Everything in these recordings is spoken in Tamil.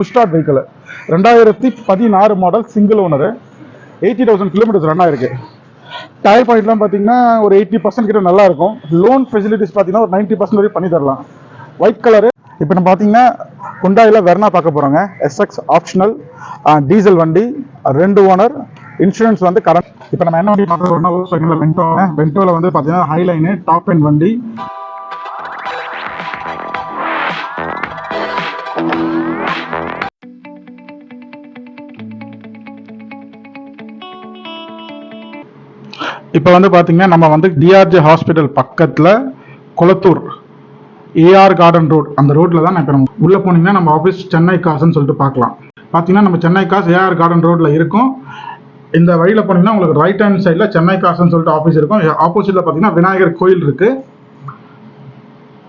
Start vehicle 2016 model single owner 80,000 kilometres run ஆயிருக்கு. டயர் பாயிண்ட்லாம் பார்த்தீங்கன்னா ஒரு 80% கிட்ட நல்லா இருக்கும். லோன் ஃபெசிலிட்டிஸ் பார்த்தீங்கன்னா ஒரு 90% வரை பண்ணி தரலாம். White colour. இப்போ நம்ம பார்த்தீங்கன்னா ஹுண்டாயில் வெர்னா பார்க்க போகிறோங்க. எஸ்எக்ஸ் ஆப்ஷனல் டீசல் வண்டி, 2 ஓனர், இன்சூரன்ஸ் வந்து கரண்ட். இப்போ நம்ம என்ன வண்டி பார்க்க போகிறோம்னா வென்டோவில் வந்து பார்த்தீங்கன்னா ஹைலைனு டாப் எண்ட் வண்டி. இப்போ வந்து பார்த்தீங்கன்னா நம்ம வந்து டிஆர்ஜே ஹாஸ்பிட்டல் பக்கத்தில் கொளத்தூர் ஏஆர் கார்டன் ரோட், அந்த ரோட்டில் தான் இப்போ நம்ம உள்ளே போனீங்கன்னா நம்ம ஆஃபீஸ் சென்னை காசுன்னு சொல்லிட்டு பார்க்கலாம். பார்த்தீங்கன்னா நம்ம சென்னை காசு ஏஆர் கார்டன் ரோட்டில் இருக்கும். இந்த வழியில் போனீங்கன்னா உங்களுக்கு ரைட் ஹேண்ட் சைடில் சென்னை காசுன்னு சொல்லிட்டு ஆஃபீஸ் இருக்கும். ஆப்போசிட்டில் பார்த்தீங்கன்னா விநாயகர் கோயில் இருக்குது.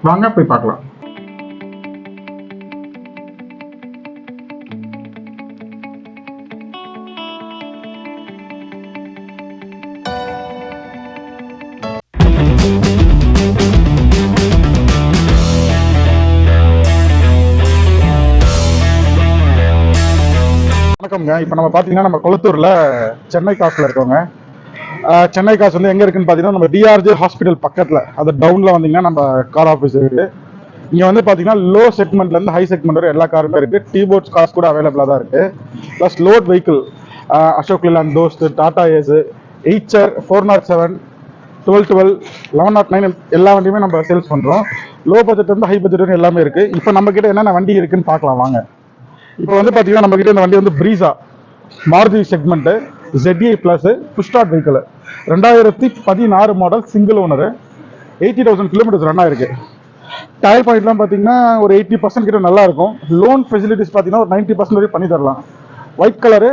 வாங்க போய் பார்க்கலாம். வணக்கம்ங்க. இப்போ நம்ம பார்த்தீங்கன்னா நம்ம கொளத்தூரில் சென்னை காசில் இருக்கோங்க. சென்னை காசு வந்து எங்கே இருக்குன்னு பார்த்தீங்கன்னா நம்ம டிஆர்ஜே ஹாஸ்பிட்டல் பக்கத்தில், அது டவுனில் வந்தீங்கன்னா நம்ம கார் ஆஃபீஸ் இருக்குது. இங்கே வந்து பார்த்தீங்கன்னா லோ செக்மெண்ட்லேருந்து ஹை செக்மெண்ட் வரை எல்லா காருமே இருக்குது. டீபோர்ட்ஸ் கார்ஸ் கூட அவைலபிளாக தான் இருக்குது. Plus load vehicle Ashok Leyland, Dost, Tata Ace, Eicher, 407, 1212, 1109 எல்லா வண்டியுமே நம்ம சேல்ஸ் பண்ணுறோம். லோ பட்ஜெட் வந்து ஹை பட்ஜெட் எல்லாமே இருக்குது. இப்போ நம்மக்கிட்ட என்னென்ன வண்டி இருக்குன்னு பார்க்கலாம் வாங்க. இப்போ வந்து பார்த்தீங்கன்னா நம்ம கிட்ட இந்த வண்டி வந்து Brezza Maruti segment ZA plus push start vehicle 2016 model single owner 80,000 kilometres run ஆயிருக்கு. டயர் பாயிண்ட்லாம் பார்த்தீங்கன்னா ஒரு 80% கிட்ட நல்லா இருக்கும். லோன் ஃபெசிலிட்டிஸ் பார்த்தீங்கன்னா ஒரு 90% வரை பண்ணி தரலாம். ஒயிட் கலரு,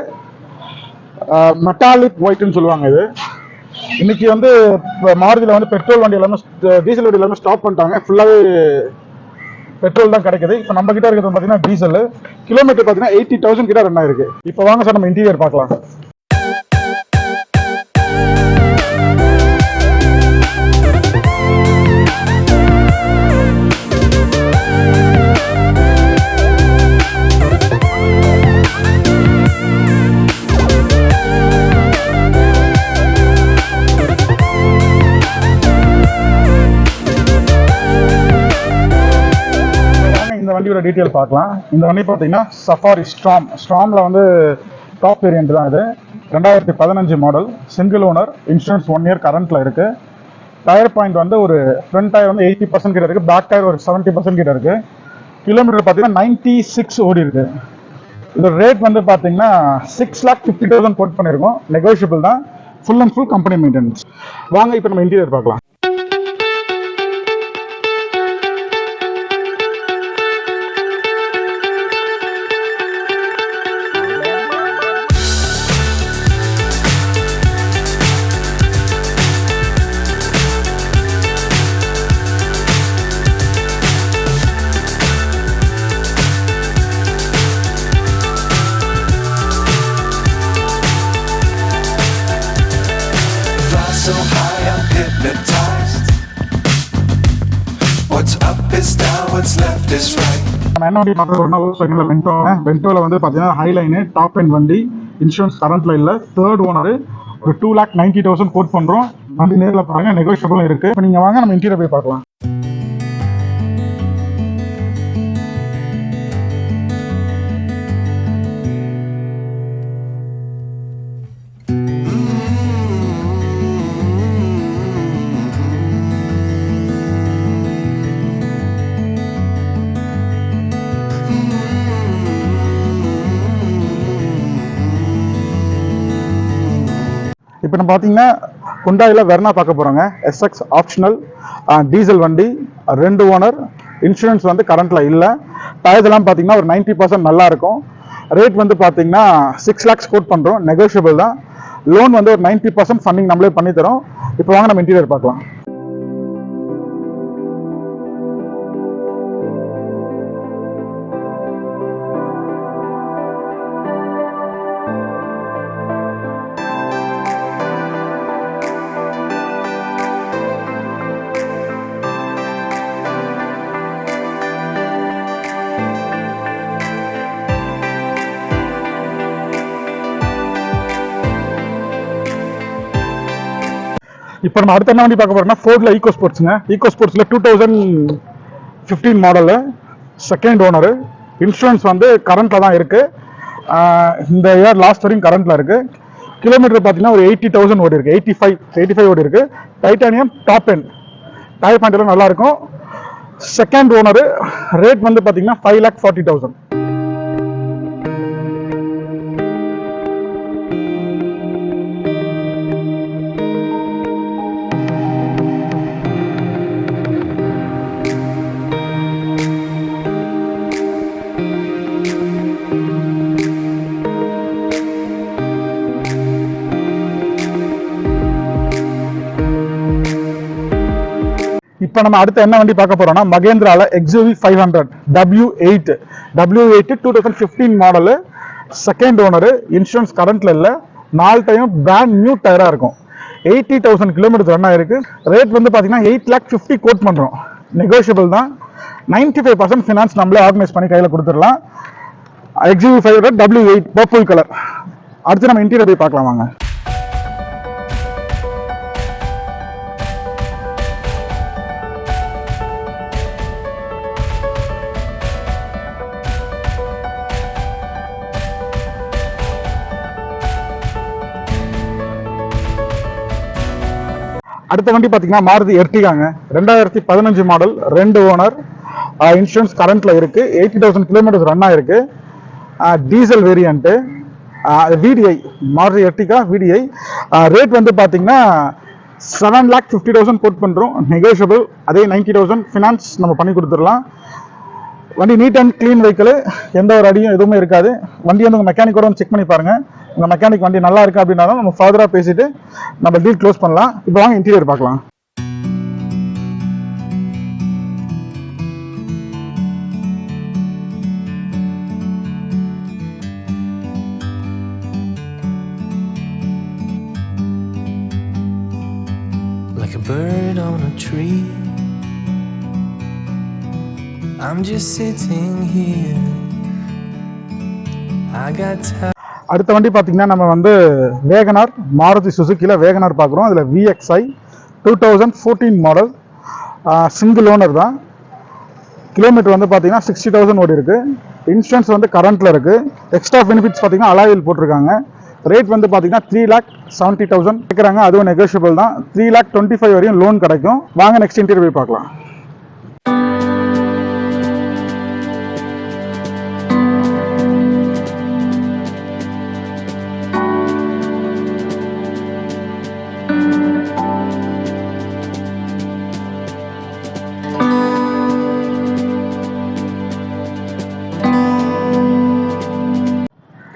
மெட்டாலிக் ஒயிட்னு சொல்லுவாங்க. இது இன்னைக்கு வந்து மாருதியில் வந்து பெட்ரோல் வண்டி எல்லாமே டீசல் வண்டி எல்லாமே ஸ்டாப் பண்ணிட்டாங்க. ஃபுல்லாகவே பெட்ரோல் தான் கிடைக்குது. இப்போ நம்ம கிட்ட இருக்கிறது பார்த்தீங்கன்னா டீசல். கிலோமீட்டர் பார்த்தீங்கன்னா 80,000 கிட்ட ரன் ஆயிருக்கு. இப்போ வாங்க சார் நம்ம இன்டீரியர் பார்க்கலாம். வண்டியோட டீட்டெயில் பார்க்கலாம். இந்த வண்டி பார்த்தீங்கன்னா சஃபாரி ஸ்ட்ராமில் வந்து டாப் வேரியன்ட் தான். இது 2015 model single owner, insurance 1 year கரண்ட்டில் இருக்குது. டயர் பாயிண்ட் வந்து ஒரு ஃப்ரண்ட் டயர் வந்து 80% கிட்ட இருக்குது. பேக் டயர் ஒரு 70% கிட்ட இருக்குது. கிலோமீட்டர் பார்த்தீங்கன்னா 96 ஓடி இருக்குது. இதோட ரேட் வந்து பார்த்தீங்கன்னா 6,50,000 கோட் பண்ணியிருக்கோம். நெகோஷியபிள் தான். Full and full company maintenance. வாங்க இப்போ நம்ம இன்டீரியர் பார்க்கலாம். So high, I'm hypnotized. What's up is down, what's left is right. நம்ம என்ன வண்டி பார்க்கறோம்னா வென்டோவில் வந்து பார்த்தீங்கன்னா ஹைலைனு டாப் எண்ட் வண்டி, இன்சூரன்ஸ் கரண்ட்ல இல்லை, 3rd ஓனர், ஒரு 2,90,000 கோட் பண்ணுறோம். வண்டி நேரில் பாருங்க, நெகோஷியபிளும் இருக்குது. இப்போ நீங்கள் வாங்க நம்ம இன்டீரியர் போய் பார்க்கலாம். இப்போ நம்ம பார்த்தீங்கன்னா ஹுண்டாயில் வெர்னா பார்க்க போகிறோங்க. எஸ்எக்ஸ் ஆப்ஷனல் டீசல் வண்டி, 2 ஓனர், இன்சூரன்ஸ் வந்து கரண்ட்டில் இல்லை. டயர்ஸ் எல்லாம் பார்த்தீங்கன்னா ஒரு 90% நல்லா இருக்கும். ரேட் வந்து பார்த்தீங்கன்னா 6 lakhs கோட் பண்ணுறோம். நெகோஷியபிள் தான். லோன் வந்து ஒரு 90% ஃபண்டிங் நம்மளே பண்ணி தரோம். இப்போ வாங்க நம்ம இன்டீரியர் பார்க்கலாம். இப்போ நம்ம அடுத்த என்ன வண்டி பார்க்க போறோம்னா ஃபோர்டில் ஈகோ ஸ்போர்ட்ஸுங்க. ஈகோ ஸ்போர்ட்ஸில் 2015 மாடலு, செகண்ட் ஓனரு. இன்சூரன்ஸ் வந்து கரண்ட்டில் தான் இருக்குது. இந்த இயர் லாஸ்ட் வரையும் கரண்ட்டில் இருக்குது. கிலோமீட்டர் பார்த்தீங்கன்னா ஒரு 80,000 ஓடி இருக்குது. 85 ஓடி இருக்குது. Titanium top end tyre point எல்லாம் நல்லாயிருக்கும். Second owner. ரேட் வந்து பார்த்தீங்கன்னா 5,40,000. இப்போ நம்ம அடுத்து என்ன வண்டி பார்க்க போறோம்னா மகேந்திரால XUV 500 W8 2015 model, second owner. Insurance கரண்ட்ல இல்ல. 4 டைம் பிராண்ட் நியூ டயரா இருக்கும். 80,000 கிலோமீட்டர் ரன் ஆயிருக்கு. ரேட் வந்து பாத்தீங்கன்னா 8,50,000 கோட் பண்றோம். நெகோஷியபிள் தான். 95% ஃபினான்ஸ் நம்மளே ஆர்கனைஸ் பண்ணி கையில கொடுத்துடலாம். XUV 500 W8 purple colour. அடுத்து நம்ம இன்டீரியர் போய் பார்க்கலாம் வாங்க. அடுத்த வண்டி பார்த்தீங்கன்னா மாருதி எர்டிகாங்க. 2015 model, 2 owner. இன்சூரன்ஸ் கரண்ட்ல இருக்கு. 80,000 கிலோமீட்டர்ஸ் ரன் ஆயிருக்கு. Diesel variant. VDI Maruti Ertiga VDI. Rate வந்து பார்த்தீங்கன்னா 7,50,000 கோட் பண்ணுறோம். நெகோஷியபிள். அதே 90,000 ஃபினான்ஸ் நம்ம பண்ணி கொடுத்துடலாம். வண்டி நீட் அண்ட் க்ளீன் வெஹிக்கிள். எந்த ஒரு அடியும் எதுவுமே இருக்காது. வண்டி வந்து உங்கள் மெக்கானிக்கோட வந்து செக் பண்ணி பாருங்க. உங்கள் மெக்கானிக் வண்டி நல்லா இருக்கு அப்படின்னாலும் நம்ம ஃபர்தராக பேசிட்டு நம்ம டீல் க்ளோஸ் பண்ணலாம். இப்போ வாங்க இன்டீரியர் பார்க்கலாம். Like a bird on a tree, I'm just sitting here. I got time. அடுத்த வண்டி பார்த்தீங்கன்னா நம்ம வந்து வேகனார், மாருதி சுசுக்கியில் வேகனார் பார்க்குறோம். அதில் VXI 2014 மாடல், சிங்கிள் ஓனர் தான். கிலோமீட்டர் வந்து பார்த்தீங்கன்னா 60,000 ஓடி இருக்கு. இன்சூரன்ஸ் வந்து கரண்ட்டில் இருக்கு. எக்ஸ்ட்ரா பெனிஃபிட்ஸ் பார்த்தீங்கன்னா அலாயில் போட்டிருக்காங்க. ரேட் வந்து பார்த்தீங்கன்னா 3,70,000 கேட்குறாங்க. அதுவும் நெகோஷியபிள் தான். 3,25,000 வரையும் லோன் கிடைக்கும். வாங்க நெக்ஸ்ட் இன்டீரியர் போய் பார்க்கலாம்.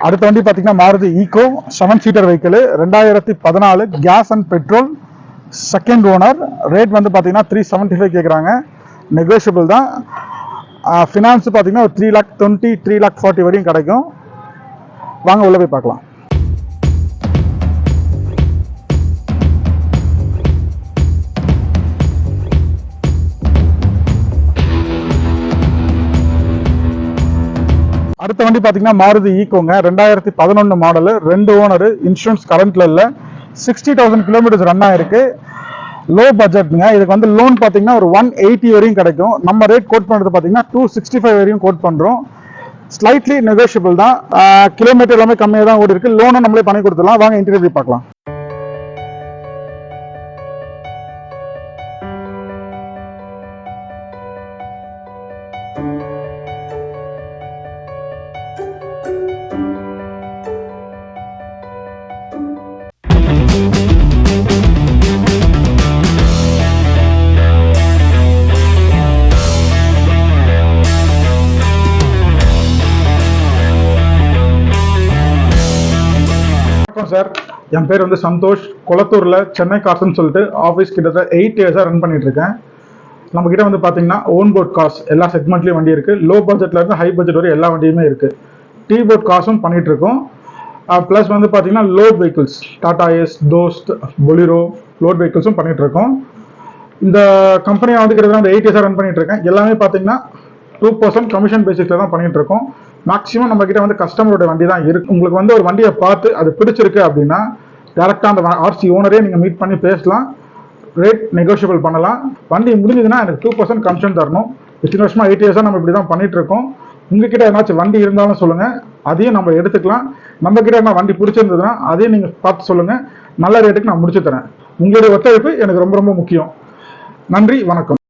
அடுத்த வண்டி பார்த்தீங்கன்னா Maruti Eeco 7 seater vehicle, 2014 gas and petrol, second owner. Rate வந்து பார்த்தீங்கன்னா 375 கேட்குறாங்க. நெகோஷியபிள் தான். ஃபினான்ஸ் பார்த்தீங்கன்னா ஒரு 3,20,000 3,40,000 வரையும் கிடைக்கும். வாங்க உள்ள போய் பார்க்கலாம். அடுத்த வண்டி பார்த்தீங்கன்னா மாருதி ஈகோங்க. 2011 model, 2 owner. இன்சூரன்ஸ் கரண்ட்ல இல்லை. 60,000 கிலோமீட்டர்ஸ் ரன் ஆயிருக்கு. லோ பட்ஜெட்ங்க. இதுக்கு வந்து லோன் பார்த்தீங்கன்னா ஒரு 180 வரையும் கிடைக்கும். நம்ம ரேட் கோட் பண்ணுறது பார்த்தீங்கன்னா 265 வரையும் கோட் பண்ணுறோம். ஸ்லைட்லி நெகோஷியபிள் தான். கிலோமீட்டர் எல்லாமே கம்மியாக தான் ஓடி இருக்கு. லோனும் நம்மளே பண்ணி கொடுத்துடலாம். வாங்க இன்டீரியர் பார்க்கலாம். சார், என் பேர் வந்து சந்தோஷ். கொளத்தூர்ல சென்னை கார்ஸ்னு சொல்லிட்டு ஆஃபீஸ் கிட்டத்தட்ட 8 இயர்ஸாக ரன் பண்ணிட்டு இருக்கேன். நம்ம கிட்ட வந்து பார்த்தீங்கன்னா ஓன் போர்ட் கார்ஸ் எல்லா செக்மெண்ட்லேயும் வண்டி இருக்கு. லோ பட்ஜெட்ல இருந்து ஹை பட்ஜெட் வரை எல்லா வண்டியுமே இருக்கு. டீ போர்ட் கார்ஸும் பண்ணிட்டு இருக்கோம். ப்ளஸ் வந்து பார்த்தீங்கன்னா load vehicles, Tata Ace, Dost, Bolero load வெஹிக்கிள்ஸும் பண்ணிட்டு இருக்கோம். இந்த கம்பெனியை வந்து கிட்டத்தட்ட 8 இயர்ஸாக ரன் பண்ணிட்டு இருக்கேன். எல்லாமே பார்த்தீங்கன்னா 2% கமிஷன் பேசிஸ்ல தான் பண்ணிட்டு இருக்கோம். மேக்ஸிமம் நம்ம கிட்ட வந்து கஸ்டமரோட வண்டி தான் இருக்கு. உங்களுக்கு வந்து ஒரு வண்டியை பார்த்து அது பிடிச்சிருக்கு அப்படின்னா டேரக்டா அந்த RC ஓனரே நீங்க மீட் பண்ணி பேசலாம். ரேட் நெகோஷியபிள் பண்ணலாம். வண்டி முடிஞ்சதுன்னா எனக்கு 2% கமிஷன் தரணும். இத்தனை வருஷமா 8 இயர்ஸாக நம்ம இப்படி தான் பண்ணிட்டு இருக்கோம். உங்ககிட்ட ஏதாச்சும் வண்டி இருந்தாலும் சொல்லுங்க, அதையும் நம்ம எடுத்துக்கலாம். நம்ம கிட்ட என்ன வண்டி பிடிச்சிருந்ததுன்னா அதையும் நீங்க பார்த்து சொல்லுங்க, நல்ல ரேட்டுக்கு நான் முடிச்சு தரேன். உங்களுடைய ஒத்துழைப்பு எனக்கு ரொம்ப ரொம்ப முக்கியம். நன்றி, வணக்கம்.